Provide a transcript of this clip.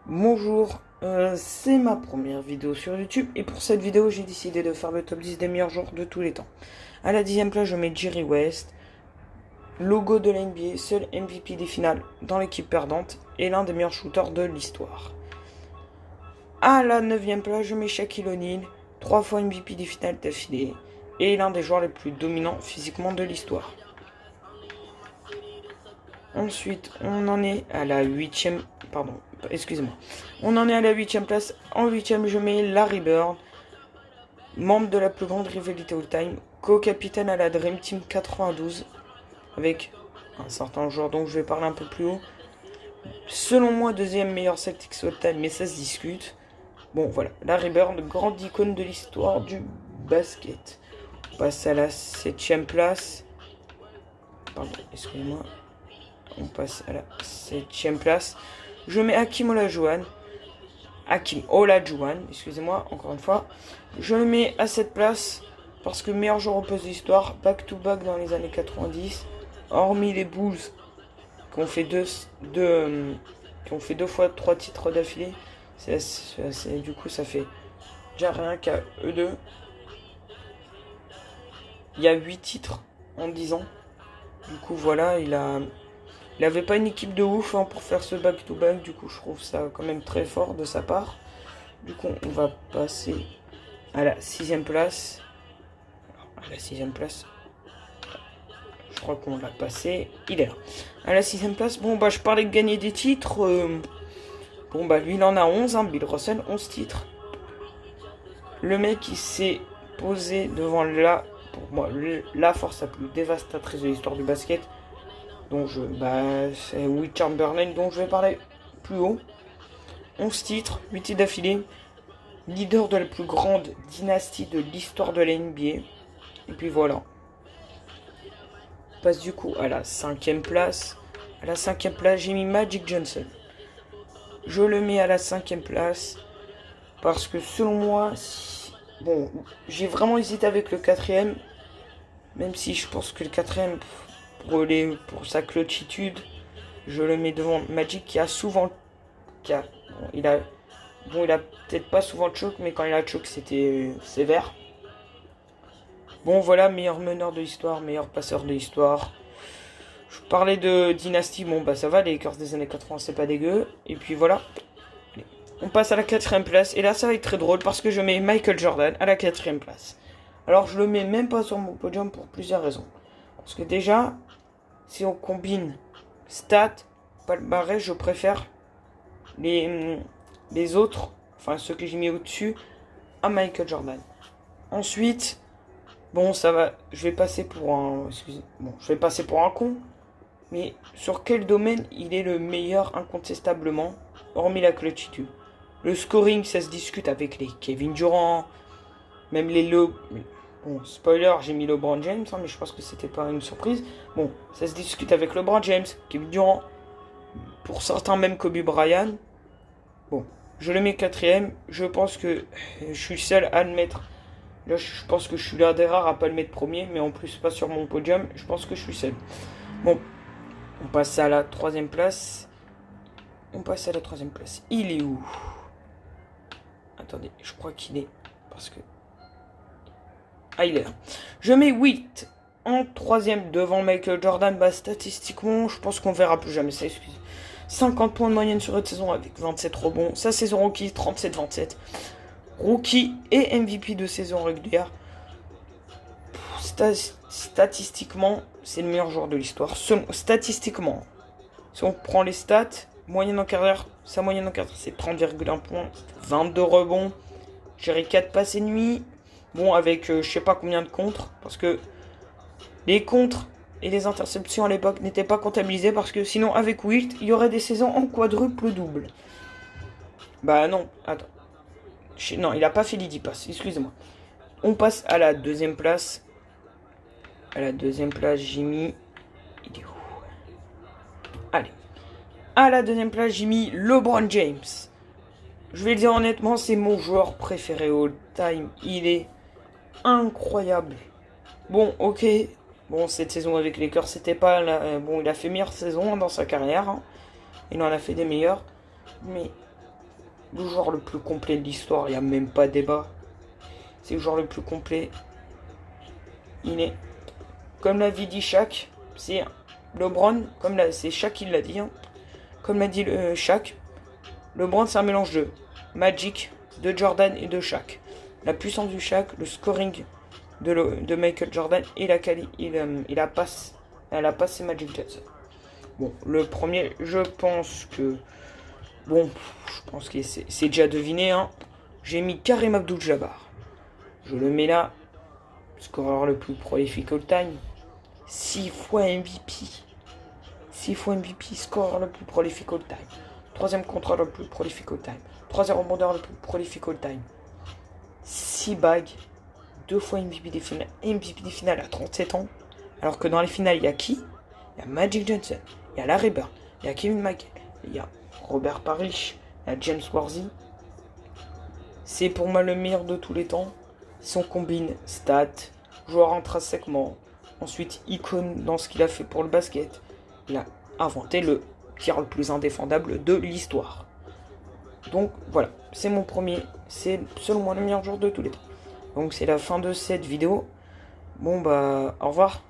Bonjour, c'est ma première vidéo sur YouTube et pour cette vidéo j'ai décidé de faire le top 10 des meilleurs joueurs de tous les temps. À la 10e place je mets Jerry West, logo de la NBA, seul MVP des finales dans l'équipe perdante et l'un des meilleurs shooters de l'histoire. À la 9e place je mets Shaquille O'Neal, 3 fois MVP des finales d'affilée et l'un des joueurs les plus dominants physiquement de l'histoire. Ensuite, on en est à la 8e... Pardon, excusez-moi. On en est à la 8e place. En 8e, je mets Larry Bird, membre de la plus grande rivalité all-time, co-capitaine à la Dream Team 92, avec un certain joueur dont je vais parler un peu plus haut. Selon moi, deuxième meilleur Celtics all-time, mais ça se discute. Bon, voilà. Larry Bird, grande icône de l'histoire du basket. On passe à la 7e place. Pardon, excusez-moi. On passe à la 7e place. Je mets Hakeem Olajuwon, excusez-moi, encore une fois. Je le mets à cette place parce que meilleur joueur au poste d'histoire, back-to-back dans les années 90. Hormis les Bulls qui ont fait deux fois 3 titres d'affilée. Du coup, ça fait déjà rien qu'à eux deux. Il y a 8 titres en 10 ans. Du coup, voilà, il avait pas une équipe de ouf pour faire ce back-to-back, du coup je trouve ça quand même très fort de sa part. Du coup on va passer à la 6e place. Alors, à la 6e place, je crois qu'on l'a passé, il est là. À la 6e place, bon bah je parlais de gagner des titres. Bon bah lui il en a 11, Bill Russell, 11 titres. Le mec il s'est posé devant pour moi, la force la plus dévastatrice de l'histoire du basket. Donc c'est Will Chamberlain dont je vais parler plus haut. 11 titres, 8 titres d'affilée. Leader de la plus grande dynastie de l'histoire de la NBA. Et puis voilà. On passe du coup à la 5e place. À la 5e place, j'ai mis Magic Johnson. Je le mets à la 5e place. Parce que selon moi, bon, j'ai vraiment hésité avec le 4e. Même si je pense que le 4e, pour sa clutchitude, je le mets devant Magic qui a souvent... il a peut-être pas souvent de choc, mais quand il a choc, c'était sévère. Bon, voilà, meilleur meneur de l'histoire, meilleur passeur de l'histoire. Je parlais de dynastie, bon, bah ça va, les Lakers des années 80, c'est pas dégueu. Et puis voilà. On passe à la 4e place. Et là, ça va être très drôle parce que je mets Michael Jordan à la 4e place. Alors, je le mets même pas sur mon podium pour plusieurs raisons. Parce que déjà, si on combine stats, palmarès, je préfère les autres, enfin ceux que j'ai mis au-dessus, à Michael Jordan. Ensuite, bon, ça va, je vais passer pour un con, mais sur quel domaine il est le meilleur incontestablement, hormis la clutchitude. Le scoring, ça se discute avec les Kevin Durant, même les Bon, spoiler, j'ai mis LeBron James, mais je pense que c'était pas une surprise. Bon, ça se discute avec LeBron James, Kevin Durant, pour certains même Kobe Bryant. Bon, je le mets 4e. Je pense que je suis le seul à le mettre. Là, je pense que je suis l'un des rares à pas le mettre premier, mais en plus pas sur mon podium. Je pense que je suis seul. Bon, on passe à la 3e place. Il est où? Attendez, je crois qu'il est... Parce que... Ah, il est là. Je mets 8 en 3e devant Michael Jordan. Bah, statistiquement, je pense qu'on verra plus jamais ça, excusez. 50 points de moyenne sur une saison avec 27 rebonds. Sa saison rookie, 37-27. Rookie et MVP de saison régulière. Statistiquement, c'est le meilleur joueur de l'histoire. Statistiquement, si on prend les stats, sa moyenne en carrière, c'est 30,1 points, 22 rebonds, gérer 4 passes et nuits. Bon, avec je sais pas combien de contres, parce que les contres et les interceptions à l'époque n'étaient pas comptabilisées, parce que sinon, avec Wilt, il y aurait des saisons en quadruple double. Bah non, attends. Non, il a pas fait les 10 passes, excusez-moi. On passe à la 2e place. À la 2e place, j'ai mis... Il est où? Allez. À la 2e place, j'ai mis LeBron James. Je vais le dire honnêtement, c'est mon joueur préféré all time. Il est incroyable. Bon, ok. Bon, cette saison avec les Lakers, c'était pas... Bon, il a fait meilleure saison dans sa carrière. Il en a fait des meilleures. Mais le joueur le plus complet de l'histoire, il n'y a même pas débat. C'est le joueur le plus complet. Il est, comme l'a dit Shaq, c'est LeBron, c'est Shaq qui l'a dit, hein. Comme l'a dit Shaq, LeBron c'est un mélange de Magic, de Jordan et de Shaq. La puissance du Shaq, le scoring de Michael Jordan et la passe c'est Magic Johnson. Bon, le premier, je pense que c'est déjà deviné, hein. J'ai mis Kareem Abdul-Jabbar. Je le mets là. Scoreur le plus prolifique all time. 6 fois MVP. 6 fois MVP, scoreur le plus prolifique all time. Troisième contrôle le plus prolifique all time. Troisième rebondeur le plus prolifique all time. 6 bagues. 2 fois MVP des finales à 37 ans. Alors que dans les finales, il y a qui? Il y a Magic Johnson. Il y a Larry Bird. Il y a Kevin McHale. Il y a Robert Parrish. Il y a James Worthy. C'est pour moi le meilleur de tous les temps. Si on combine stats, joueur intrinsèquement, ensuite icône dans ce qu'il a fait pour le basket, il a inventé le tir le plus indéfendable de l'histoire. Donc voilà, c'est mon premier, c'est selon moi le meilleur joueur de tous les temps. Donc c'est la fin de cette vidéo. Bon bah, au revoir.